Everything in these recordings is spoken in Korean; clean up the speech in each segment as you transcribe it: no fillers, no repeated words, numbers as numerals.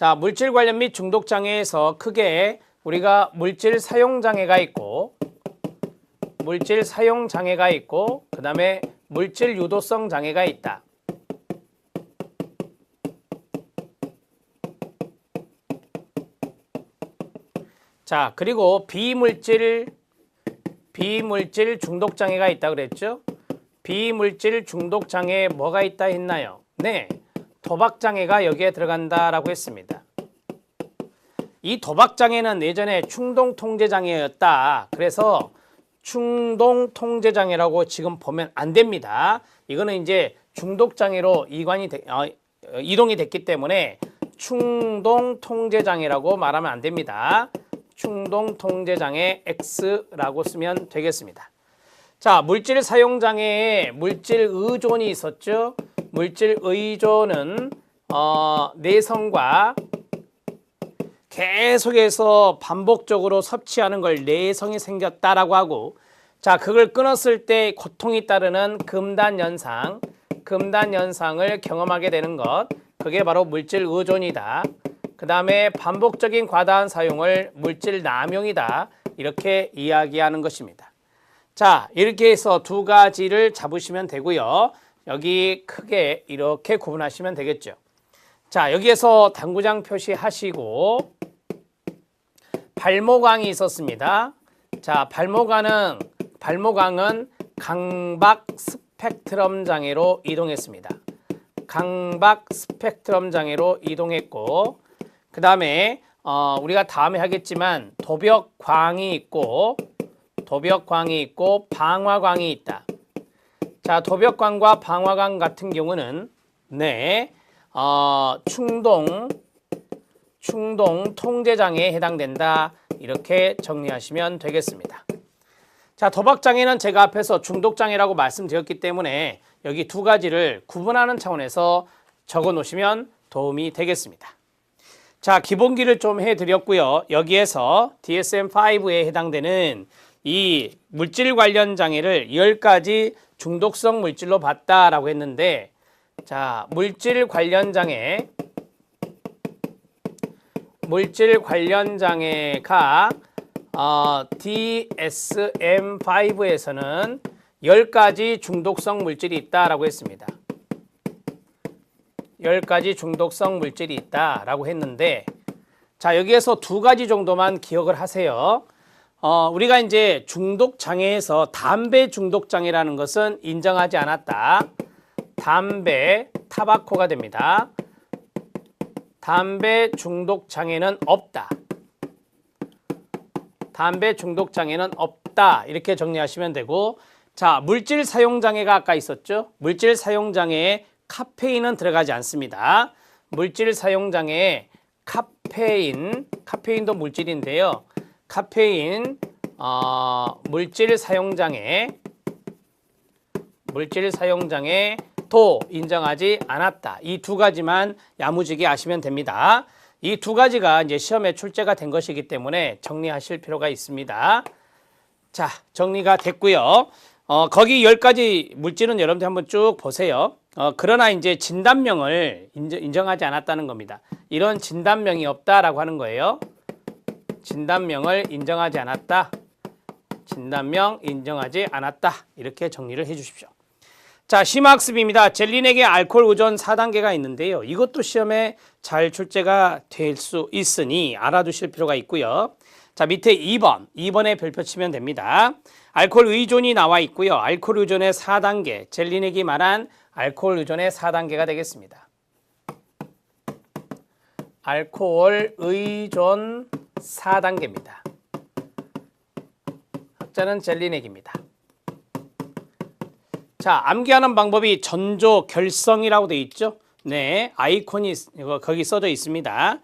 자, 물질 관련 및 중독 장애에서 크게 우리가 물질 사용 장애가 있고 물질 사용 장애가 있고 그다음에 물질 유도성 장애가 있다. 자, 그리고 비물질 중독 장애가 있다 그랬죠? 비물질 중독 장애에 뭐가 있다 했나요? 네, 도박 장애가 여기에 들어간다라고 했습니다. 이 도박 장애는 예전에 충동 통제 장애였다. 그래서 충동 통제 장애라고 지금 보면 안 됩니다. 이거는 이제 중독 장애로 이동이 됐기 때문에 충동 통제 장애라고 말하면 안 됩니다. 충동 통제 장애 X라고 쓰면 되겠습니다. 자, 물질 사용 장애에 물질 의존이 있었죠. 물질 의존은 내성과 계속해서 반복적으로 섭취하는 걸 내성이 생겼다라고 하고, 자, 그걸 끊었을 때 고통이 따르는 금단 현상을 경험하게 되는 것, 그게 바로 물질 의존이다. 그 다음에 반복적인 과다한 사용을 물질 남용이다. 이렇게 이야기하는 것입니다. 자, 이렇게 해서 두 가지를 잡으시면 되고요. 여기 크게 이렇게 구분하시면 되겠죠. 자, 여기에서 당구장 표시하시고 발모강이 있었습니다. 자, 발모강은 강박 스펙트럼 장애로 이동했습니다. 강박 스펙트럼 장애로 이동했고, 그 다음에 우리가 다음에 하겠지만 도벽광이 있고 방화광이 있다. 자, 도벽광과 방화광 같은 경우는 충동 통제 장애에 해당된다. 이렇게 정리하시면 되겠습니다. 자, 도박 장애는 제가 앞에서 중독 장애라고 말씀드렸기 때문에 여기 두 가지를 구분하는 차원에서 적어 놓으시면 도움이 되겠습니다. 자, 기본기를 좀 해드렸고요. 여기에서 DSM-5에 해당되는 이 물질 관련 장애를 10가지 중독성 물질로 봤다라고 했는데, 자, 물질 관련 장애가 DSM-5에서는 10가지 중독성 물질이 있다라고 했습니다. 10가지 중독성 물질이 있다라고 했는데, 자, 여기에서 두 가지 정도만 기억을 하세요. 우리가 이제 중독 장애에서 담배 중독 장애라는 것은 인정하지 않았다. 담배, 타바코가 됩니다. 담배 중독 장애는 없다. 담배 중독 장애는 없다. 이렇게 정리하시면 되고, 자, 물질 사용 장애가 아까 있었죠? 물질 사용 장애에 카페인은 들어가지 않습니다. 물질 사용 장애에 카페인도 물질인데요. 카페인 물질 사용 장애도 인정하지 않았다. 이 두 가지만 야무지게 아시면 됩니다. 이 두 가지가 이제 시험에 출제가 된 것이기 때문에 정리하실 필요가 있습니다. 자, 정리가 됐고요. 거기 10가지 물질은 여러분들 한번 쭉 보세요. 그러나 이제 진단명을 인정하지 않았다는 겁니다. 이런 진단명이 없다라고 하는 거예요. 진단명을 인정하지 않았다. 진단명 인정하지 않았다. 이렇게 정리를 해 주십시오. 자, 심학습입니다. 젤린에게 알코올 의존 4단계가 있는데요. 이것도 시험에 잘 출제가 될 수 있으니 알아두실 필요가 있고요. 자, 밑에 2번에 별표 치면 됩니다. 알코올 의존이 나와 있고요. 알코올 의존의 4단계, 젤린에게 말한 알코올 의존의 4단계가 되겠습니다. 알코올 의존 4단계입니다. 학자는 젤리넥입니다. 자, 암기하는 방법이 전조 결성이라고 되어 있죠. 네, 아이콘이 거기 써져 있습니다.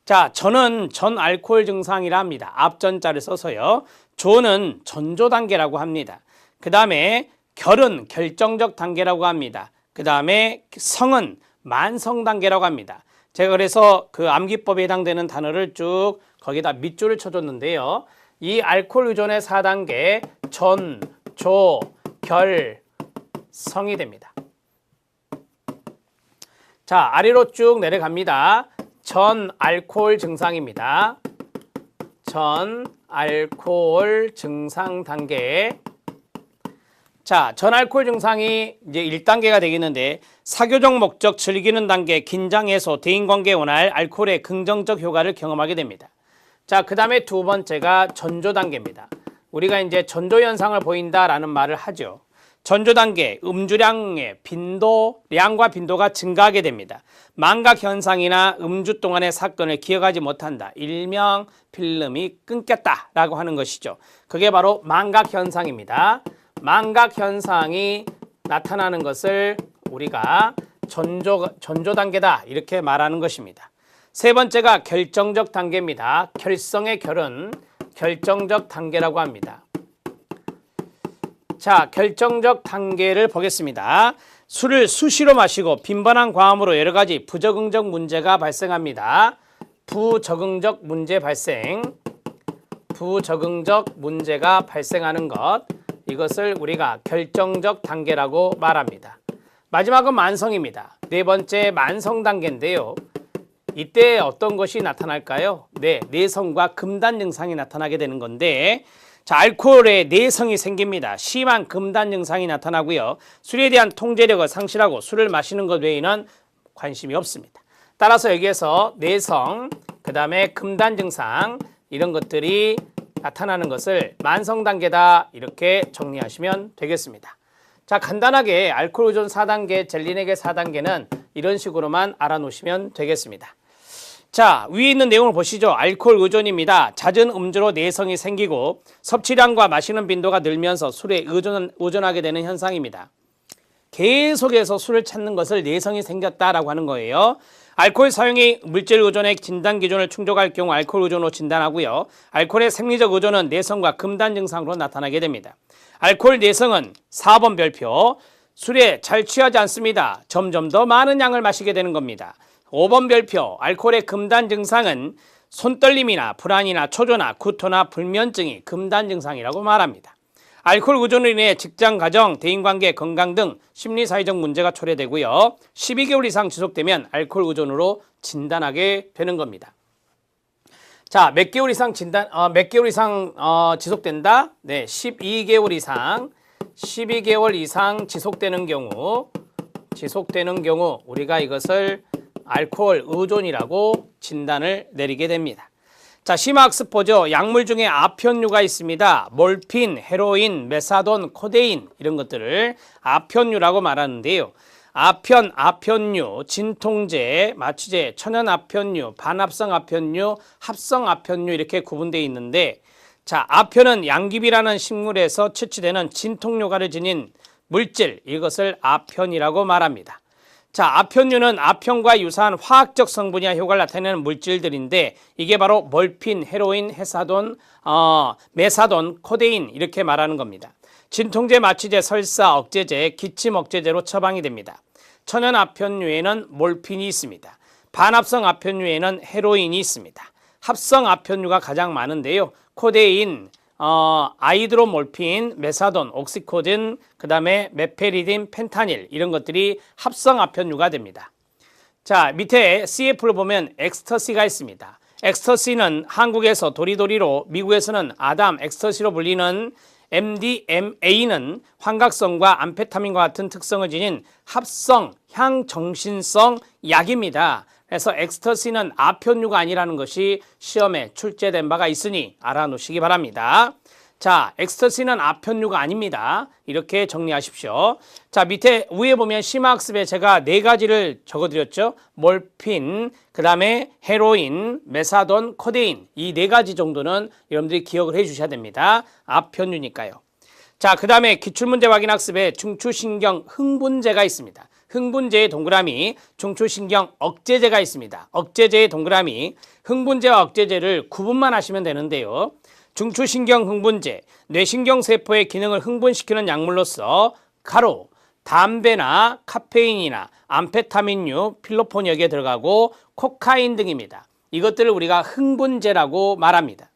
자, 전은 전 알코올 증상이라 합니다. 앞전자를 써서요. 조는 전조 단계라고 합니다. 그 다음에 결은 결정적 단계라고 합니다. 그 다음에 성은 만성 단계라고 합니다. 제가 그래서 그 암기법에 해당되는 단어를 쭉 거기다 밑줄을 쳐줬는데요. 이 알코올 의존의 4단계 전, 조, 결, 성이 됩니다. 자, 아래로 쭉 내려갑니다. 전알코올 증상입니다. 전알코올 증상 단계. 자, 전알코올 증상이 이제 1단계가 되겠는데 사교적 목적 즐기는 단계, 긴장 해소, 대인관계에 원할 알코올의 긍정적 효과를 경험하게 됩니다. 자, 그 다음에 두 번째가 전조 단계입니다. 우리가 이제 전조 현상을 보인다라는 말을 하죠. 전조 단계, 음주량의 량과 빈도가 증가하게 됩니다. 망각 현상이나 음주 동안의 사건을 기억하지 못한다. 일명 필름이 끊겼다라고 하는 것이죠. 그게 바로 망각 현상입니다. 망각 현상이 나타나는 것을 우리가 전조 단계다 이렇게 말하는 것입니다. 세 번째가 결정적 단계입니다. 결성의 결은 결정적 단계라고 합니다. 자, 결정적 단계를 보겠습니다. 술을 수시로 마시고 빈번한 과음으로 여러 가지 부적응적 문제가 발생합니다. 부적응적 문제 발생. 부적응적 문제가 발생하는 것. 이것을 우리가 결정적 단계라고 말합니다. 마지막은 만성입니다. 네 번째 만성 단계인데요. 이때 어떤 것이 나타날까요? 네, 내성과 금단 증상이 나타나게 되는 건데, 자, 알코올에 내성이 생깁니다. 심한 금단 증상이 나타나고요. 술에 대한 통제력을 상실하고 술을 마시는 것 외에는 관심이 없습니다. 따라서 여기에서 내성, 그 다음에 금단 증상 이런 것들이 나타나는 것을 만성 단계다 이렇게 정리하시면 되겠습니다. 자, 간단하게 알코올 의존 4단계, 젤리넥의 4단계는 이런 식으로만 알아놓으시면 되겠습니다. 자, 위에 있는 내용을 보시죠. 알코올 의존입니다. 잦은 음주로 내성이 생기고 섭취량과 마시는 빈도가 늘면서 술에 의존하게 되는 현상입니다. 계속해서 술을 찾는 것을 내성이 생겼다라고 하는 거예요. 알코올 사용이 물질 의존의 진단 기준을 충족할 경우 알코올 의존으로 진단하고요. 알코올의 생리적 의존은 내성과 금단 증상으로 나타나게 됩니다. 알코올 내성은 4번 별표, 술에 잘 취하지 않습니다. 점점 더 많은 양을 마시게 되는 겁니다. 5번 별표, 알코올의 금단 증상은 손떨림이나 불안이나 초조나 구토나 불면증이 금단 증상이라고 말합니다. 알코올 의존으로 인해 직장, 가정, 대인관계, 건강 등 심리사회적 문제가 초래되고요. 12개월 이상 지속되면 알코올 의존으로 진단하게 되는 겁니다. 자, 몇 개월 이상 지속된다? 네, 12개월 이상 지속되는 경우 우리가 이것을 알코올 의존이라고 진단을 내리게 됩니다. 자, 심화학습 보죠. 약물 중에 아편류가 있습니다. 몰핀, 헤로인, 메사돈, 코데인 이런 것들을 아편류라고 말하는데요. 아편류, 진통제, 마취제, 천연아편류, 반합성 아편류, 합성 아편류 이렇게 구분되어 있는데, 자, 아편은 양귀비라는 식물에서 채취되는 진통효과를 지닌 물질, 이것을 아편이라고 말합니다. 자, 아편류는 아편과 유사한 화학적 성분이나 효과를 나타내는 물질들인데 이게 바로 몰핀, 헤로인, 메사돈, 코데인 이렇게 말하는 겁니다. 진통제, 마취제, 설사, 억제제, 기침 억제제로 처방이 됩니다. 천연 아편류에는 몰핀이 있습니다. 반합성 아편류에는 헤로인이 있습니다. 합성 아편류가 가장 많은데요. 코데인, 아이드로몰핀, 메사돈, 옥시코딘, 그 다음에 메페리딘, 펜타닐 이런 것들이 합성 아편류가 됩니다. 자, 밑에 CF를 보면 엑스터시가 있습니다. 엑스터시는 한국에서 도리도리로, 미국에서는 아담 엑스터시로 불리는 MDMA는 환각성과 암페타민과 같은 특성을 지닌 합성 향정신성 약입니다. 그래서 엑스터시는 아편류가 아니라는 것이 시험에 출제된 바가 있으니 알아놓으시기 바랍니다. 자, 엑스터시는 아편류가 아닙니다. 이렇게 정리하십시오. 자, 위에 보면 심화학습에 제가 4가지를 적어드렸죠. 몰핀, 그 다음에 헤로인, 메사돈, 코데인 이 4가지 정도는 여러분들이 기억을 해 주셔야 됩니다. 아편류니까요. 자, 그 다음에 기출문제 확인학습에 중추신경 흥분제가 있습니다. 흥분제의 동그라미, 중추신경 억제제가 있습니다. 억제제의 동그라미, 흥분제와 억제제를 구분만 하시면 되는데요. 중추신경 흥분제, 뇌신경세포의 기능을 흥분시키는 약물로서 가로, 담배나 카페인이나 암페타민류, 필로폰 여기에 들어가고 코카인 등입니다. 이것들을 우리가 흥분제라고 말합니다.